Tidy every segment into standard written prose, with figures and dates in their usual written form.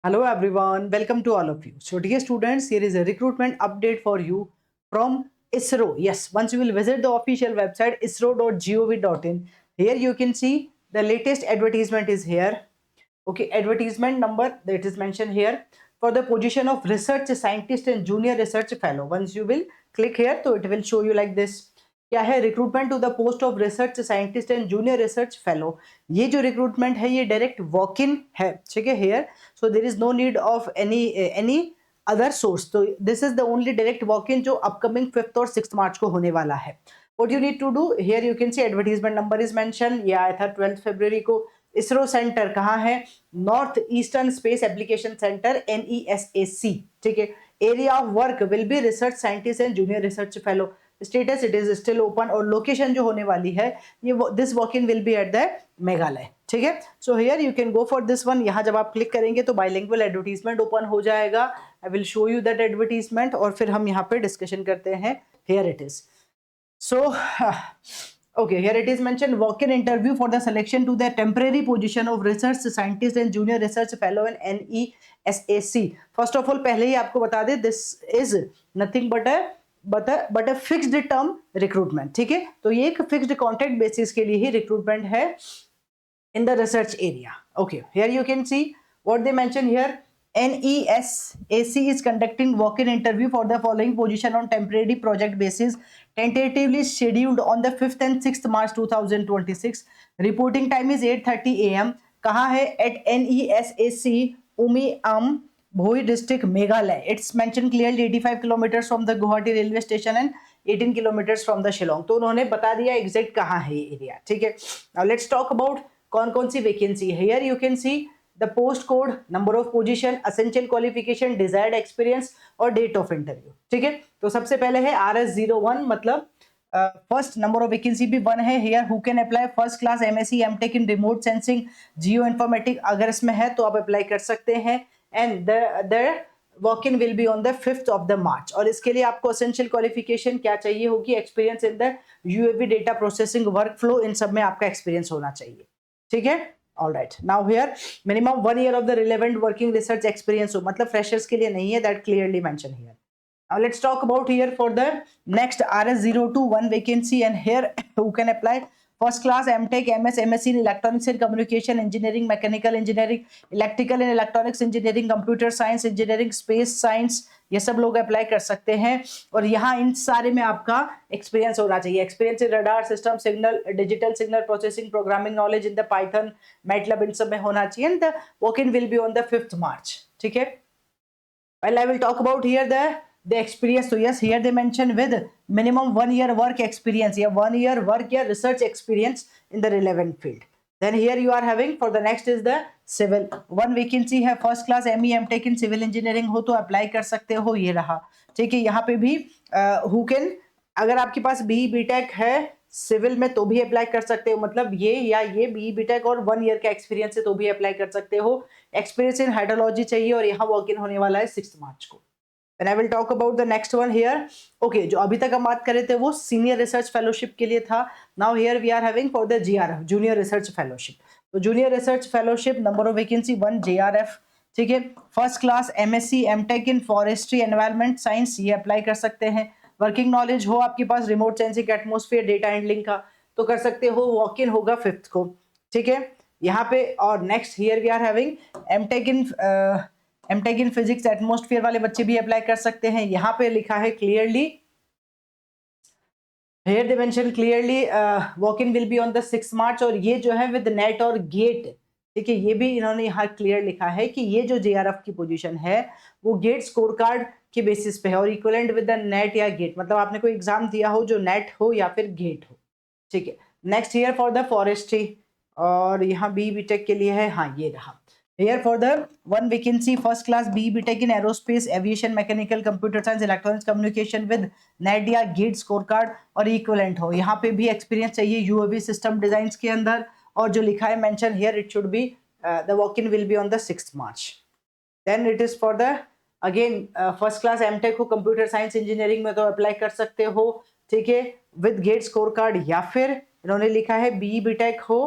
Hello everyone, welcome to all of you. So dear students, here is a recruitment update for you from ISRO. Yes, once you will visit the official website isro.gov.in, here you can see the latest advertisement is here. Okay, advertisement number that is mentioned here for the position of research scientist and junior research fellow. Once you will click here, so it will show you like this. क्या है? Recruitment to the post of research scientist and junior research fellow. ये जो recruitment है ये direct walk इन है, ठीक है. Here so there is no need of any other source. तो this is the only direct walk in जो upcoming 5th और 6th मार्च को होने वाला है. What you need to do here, you can see advertisement number is mention. ये आया था 12 फरवरी को. इसरो सेंटर कहाँ है? North eastern space application centre NESAC, ठीक है. Area of work will be research scientist and junior research fellow. Status it is still open. और location जो होने वाली है ये this walk in will B at the Meghalaya, ठीक है. So here you can go for this one. यहाँ जब आप क्लिक करेंगे तो बाइलिंगुअल एडवर्टीजमेंट ओपन हो जाएगा. आई will show you that advertisement और फिर हम यहाँ पे डिस्कशन करते हैं. Here it is. So, okay, here it is mentioned walk-in interview for the selection to the temporary position of research scientist and junior research fellow in NESAC. First of all, पहले ही आपको बता दें, this is nothing but a fixed term recruitment, ठीक है. तो ये एक fixed contract basis के लिए ही recruitment है in the research area. Okay, here you can see what they mention here. NESAC is conducting walk-in interview for the following position on temporary project basis, tentatively scheduled on the 5th and 6th March 2026. Reporting time is 8:30 AM. कहाँ है? At NESAC Umiam Bhoi district Meghalaya. It's mentioned clearly 85 kilometers from the Guwahati railway station and 18 kilometers from the Shillong. तो उन्होंने बता दिया exact कहाँ है ये area, ठीक है. Now let's talk about कौन कौन सी वैकेंसी है. Here you can see the post code, number of position, essential qualification, desired experience और date of interview, ठीक है. तो सबसे पहले है RS01, मतलब फर्स्ट नंबर ऑफ वैकेंसी भी 1 है. Here who can apply first class MSc MTech in remote sensing geo informatic. अगर इसमें है तो आप अप्लाई कर सकते हैं. And the walk in will be on the 5th of the March. और इसके लिए आपको एसेंशियल क्वालिफिकेशन क्या चाहिए होगी? Experience in the UAV data processing work flow. इन सब में आपका एक्सपीरियंस होना चाहिए, ठीक है. All right. Now here minimum 1 year of the relevant working research experience हो, मतलब freshers के लिए नहीं है. That clearly mentioned here. Now let's talk about here for the next RS021 vacancy, and here who can apply first class MTech MS MSc in electronics and communication engineering, mechanical engineering, electrical and electronics engineering, computer science engineering, space science. ये सब लोग apply कर सकते हैं. और यहाँ इन सारे में आपका एक्सपीरियंस होना चाहिए. Experience in radar system, signal, digital signal processing, programming knowledge in the Python, MATLAB, इन सब में होना चाहिए. And the walk in will be on the 5th March, ठीक है. Well, I will talk about here the experience. So yes, here they mention with minimum 1 year work experience, या 1 year work या research experience in the relevant field. Then here you are having for the next is the civil. 1 vacancy है first class ME MTech in civil engineering हो तो apply कर सकते हो. ये रहा, ठीक है. यहाँ पे भी who can, अगर आपके पास BE BTech है सिविल में तो भी अप्लाई कर सकते हो. मतलब ये या ये BE BTech और 1 ईयर का एक्सपीरियंस है तो भी अप्लाई कर सकते हो. एक्सपीरियंस इन हाइड्रोलॉजी चाहिए और यहाँ वॉक इन होने वाला है 6th मार्च को. And I will talk about the next one here. Okay, जो अभी तक हम बात कर रहे थे वो सीनियर रिसर्च फेलोशिप के लिए था. Now here we are having for the GRF, junior research fellowship. तो junior research fellowship number of vacancy 1 JRF, ठीक है. First class MSc MTech in forestry environment science, ये अप्लाई कर सकते हैं. वर्किंग नॉलेज हो आपके पास remote sensing, atmosphere, data handling का तो कर सकते हो. वॉक इन होगा 5th को, ठीक है. यहाँ पे और next here we are having MTech in physics atmosphere वाले बच्चे भी अप्लाई कर सकते हैं. यहाँ पे लिखा है clearly, here they mention clearly walk in will be on the 6th मार्च. और ये जो है विद नेट और गेट, ठीक है. ये भी इन्होंने यहाँ क्लियर लिखा है कि ये जो JRF की पोजीशन है वो गेट स्कोर कार्ड के बेसिस पे है और इक्विवेलेंट विद द नेट या गेट, मतलब आपने कोई एग्जाम दिया हो जो नेट हो या फिर गेट हो, ठीक है. Next here for the forestry और यहाँ BE BTech के लिए है. हाँ, ये रहा. Here for the 1 vacancy first class BE BTech in aerospace, aviation, mechanical, computer science, electronics, communication with NET या GATE scorecard और equivalent हो. यहाँ पे भी एक्सपीरियंस चाहिए UAV सिस्टम डिजाइन के अंदर. और जो लिखा है mention here it should be the walk-in will be on the 6th March. Then it is for the again first class MTech हो computer science engineering में तो अप्लाई कर सकते हो, ठीक है. with GATE scorecard या फिर इन्होंने लिखा है BE BTech हो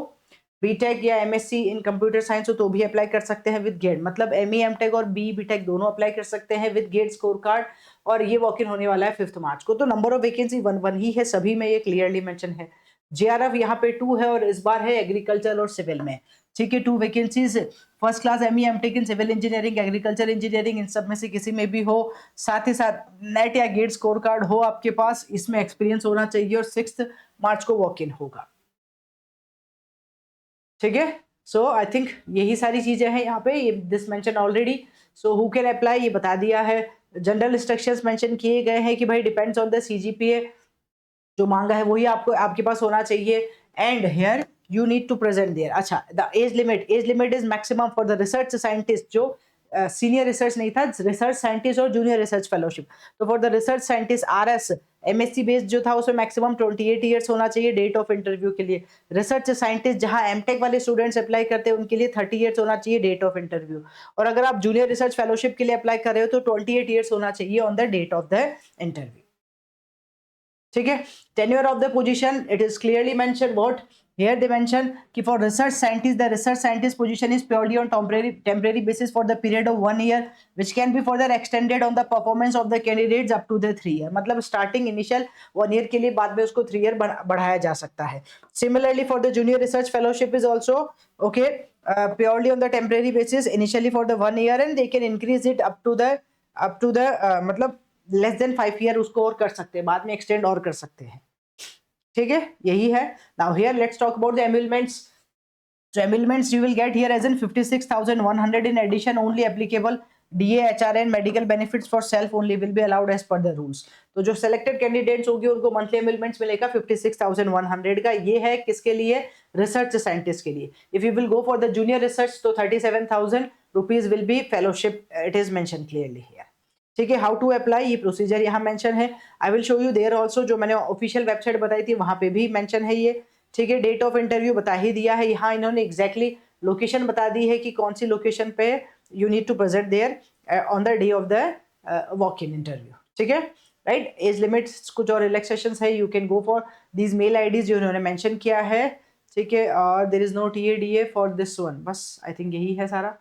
बीटेक या एमएससी इन कंप्यूटर साइंस हो तो भी अप्लाई कर सकते हैं विद गेट, मतलब एमई एमटेक और बीटेक दोनों अप्लाई कर सकते हैं विद गेट स्कोर कार्ड। और ये वॉक इन होने वाला है 5 मार्च को। तो नंबर ऑफ वैकेंसी 1 ही है, सभी में ये क्लियरली मेंशन है। जेआरएफ यहाँ पे 2 है और इस बार है एग्रीकल्चर और सिविल में। ठीक है, 2 vacancies, first class ME MTech in civil engineering, agriculture engineering, इन सब में से किसी में भी हो। साथ ही साथ नेट या गेट स्कोर कार्ड हो आपके पास, इसमें एक्सपीरियंस होना चाहिए और 6 मार्च को वॉक इन होगा। ठीक है, सो आई थिंक यही सारी चीजें हैं यहाँ पे, ये this mention already. So who can apply ये बता दिया है। जनरल इंस्ट्रक्शंस मेंशन किए गए हैं कि भाई डिपेंड्स ऑन द सीजीपीए, जो मांगा है वही आपको आपके पास होना चाहिए। And here you need to present there. अच्छा, the age limit is maximum for the research scientist, जो सीनियर रिसर्च नहीं था, रिसर्च साइंटिस्ट और जूनियर रिसर्च फेलोशिप। तो for the research scientist RS MSc based जो था उसमें मैक्सिमम 28 ईयर्स होना चाहिए डेट ऑफ इंटरव्यू के लिए। रिसर्च साइंटिस्ट जहां एमटेक वाले स्टूडेंट्स अप्लाई करते हैं उनके लिए 30 ईयर्स होना चाहिए डेट ऑफ इंटरव्यू। और अगर आप जूनियर रिसर्च फेलोशिप के लिए अप्लाई कर रहे हो तो 28 ईयर्स होना चाहिए on the date of the interview. ठीक है, tenure of the position, it is clearly mention what here they mention कि for research scientist, the research scientist position is purely on temporary basis for the period of 1 year which can be further extended on the performance of the candidates up to the 3 year। मतलब starting initial 1 year के लिए, बाद में उसको 3 year बढ़ाया जा सकता है। Similarly for the junior research fellowship is also okay, purely on the temporary basis initially for the 1 year and they can increase it up to the मतलब लेस देन 5 ईयर उसको और कर सकते हैं, बाद में एक्सटेंड और कर सकते हैं। ठीक है, यही है। Now here let's talk about the emoluments. So emoluments you will get here as in 56,100 in addition, only applicable DA, HRN, medical benefits for self only will be allowed as per the rules। तो जो selected candidates होंगे उनको monthly emoluments मिलेगा 56,100 का। ये है किसके लिए? रिसर्च साइंटिस्ट के लिए। If you will go for the junior research तो 37,000 rupees will be fellowship, it is mentioned clearly here। ठीक है, हाउ टू अप्लाई, ये प्रोसीजर यहाँ मेंशन है। I will show you there also, जो मैंने ऑफिशियल वेबसाइट बताई थी वहां पे भी मेंशन है ये। ठीक है, डेट ऑफ इंटरव्यू बता ही दिया है, यहाँ इन्होंने एग्जैक्टली लोकेशन बता दी है कि कौन सी लोकेशन पे you need to present there on the day of the walk in interview. ठीक है, राइट। एज लिमिट्स कुछ और रिलैक्सेशन है, you can go for these mail IDs जो इन्होंने मेंशन किया है। ठीक है, there is no TA DA for this one, बस आई थिंक यही है सारा।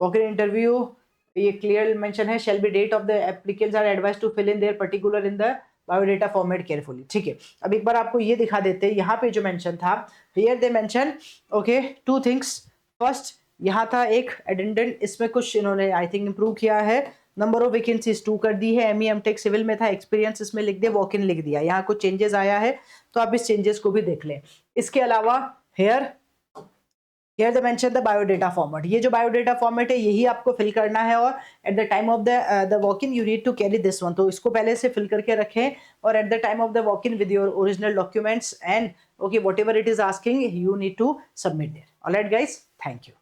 वॉक इन इंटरव्यू ये क्लियर मेंशन है, shall be date of the applicants are advise to fill in their particular in the biodata format carefully. ठीक है, अब एक बार आपको ये दिखा देते हैं, यहाँ पे जो मेंशन था, here they mention okay 2 things. First यहाँ था एक एडेंडेंट, इसमें कुछ इन्होंने आई थिंक इंप्रूव किया है। नंबर ऑफ वैकेंसीज 2 कर दी है, एमई एमटेक सिविल में था, एक्सपीरियंस इसमें लिख दिया, वॉक इन लिख दिया। यहाँ कुछ चेंजेस आया है तो आप इस चेंजेस को भी देख लें। इसके अलावा Here they mention the biodata format। ये जो biodata format है यही आपको फिल करना है और at the time of the walk-in you need to carry this one। तो इसको पहले से फिल करके रखें और at the time of the walk-in with your original documents and okay whatever it is asking you need to submit there। Alright guys, thank you।